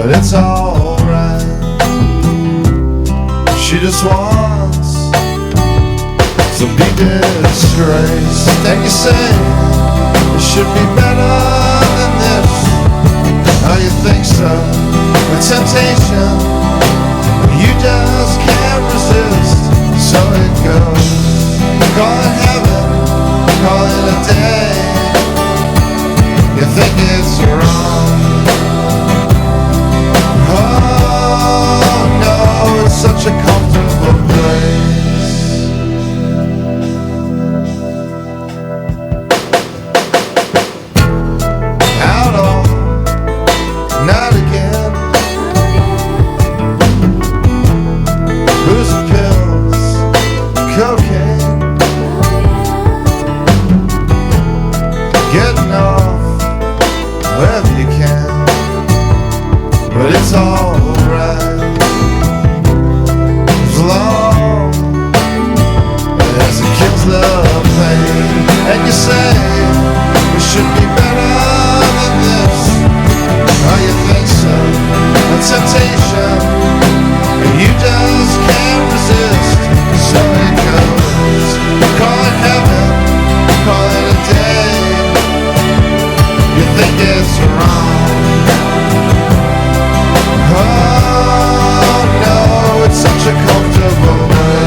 but it's alright. She just wants to be disgraced. And you say it should be better than this. Oh, you think so? The temptation you just can't resist. So it goes. Call it heaven, call it a day. You think it's wrong. Oh no, it's such a comfortable place. Out all night again. Booze and pills, cocaine. Getting off wherever you can, but it's alright as long as it kills the pain. And you say we should be better than this. Oh, you think so? A temptation you just can't resist. So it goes. Call it heaven, call it a day. You think it's wrong. Oh no, it's such a comfortable place.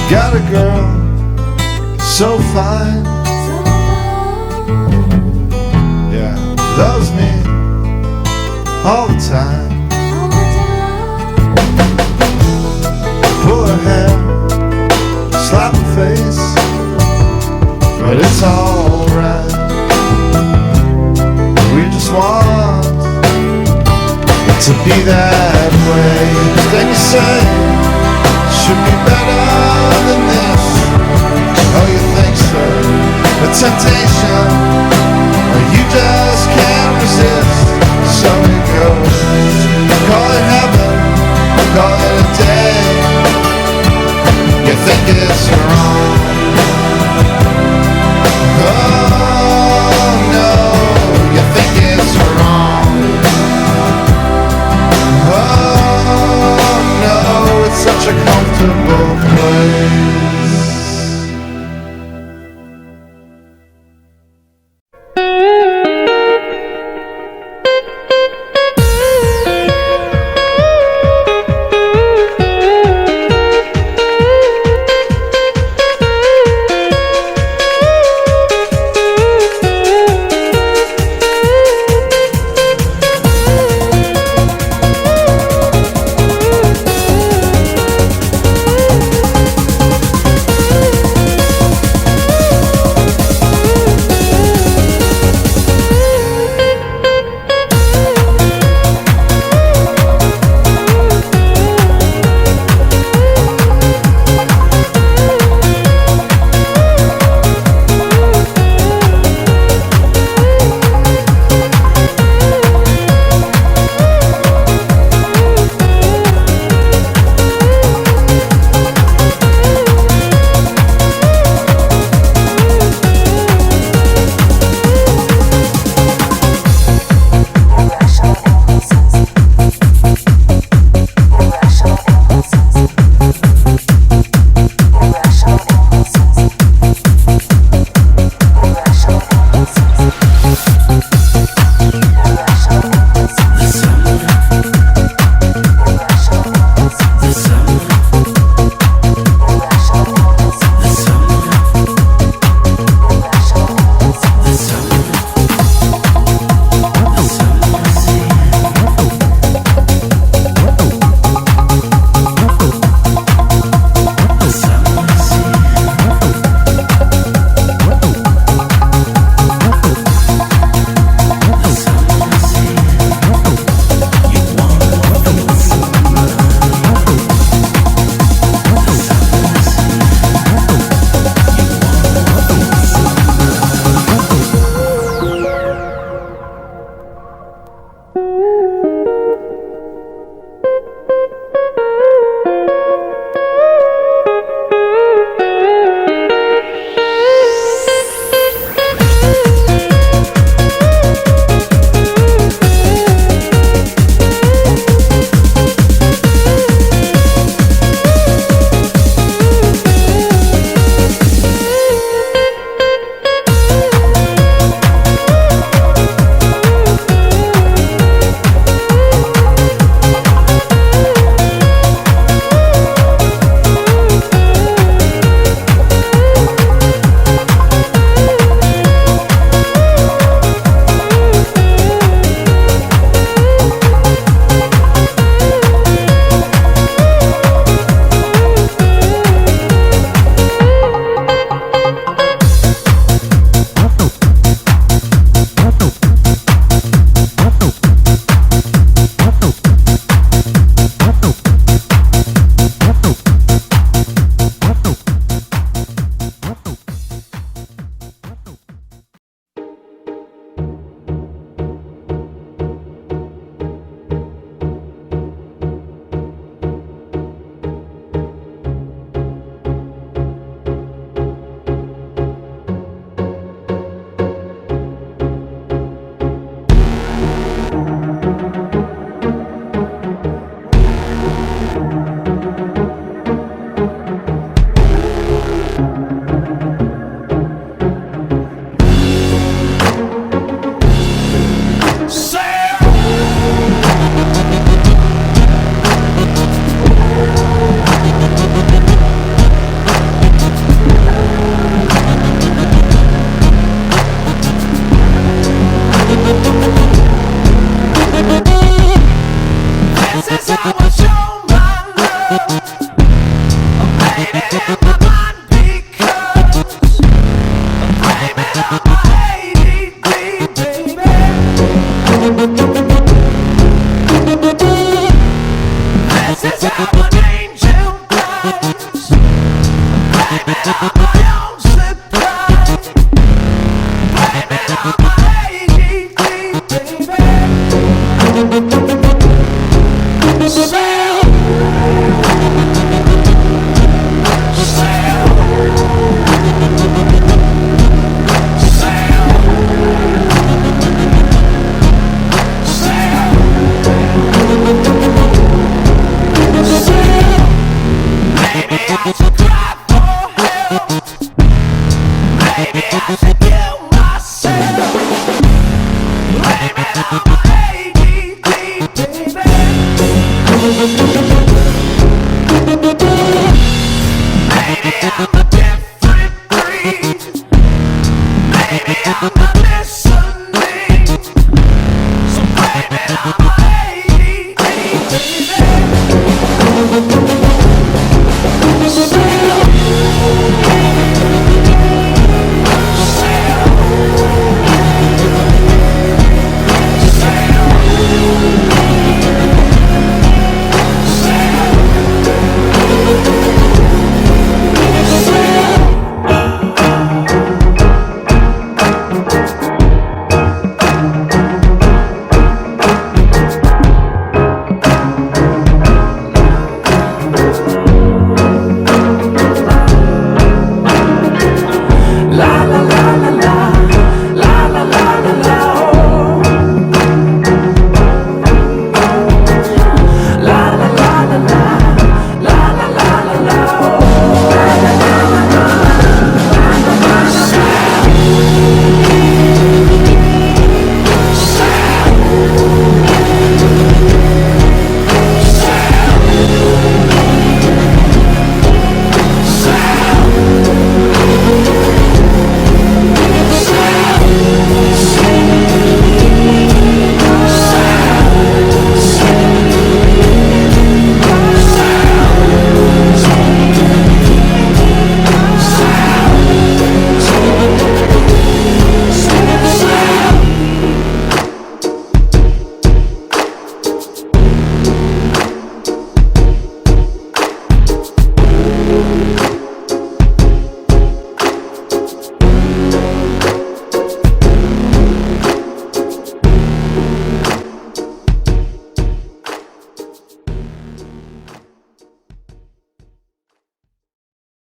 Got a girl so fine, yeah, loves me all the time. Pull her hair, slap her face, but it's alright. We just want it to be that way. Then you say should be better than this. Oh, you think so? The temptation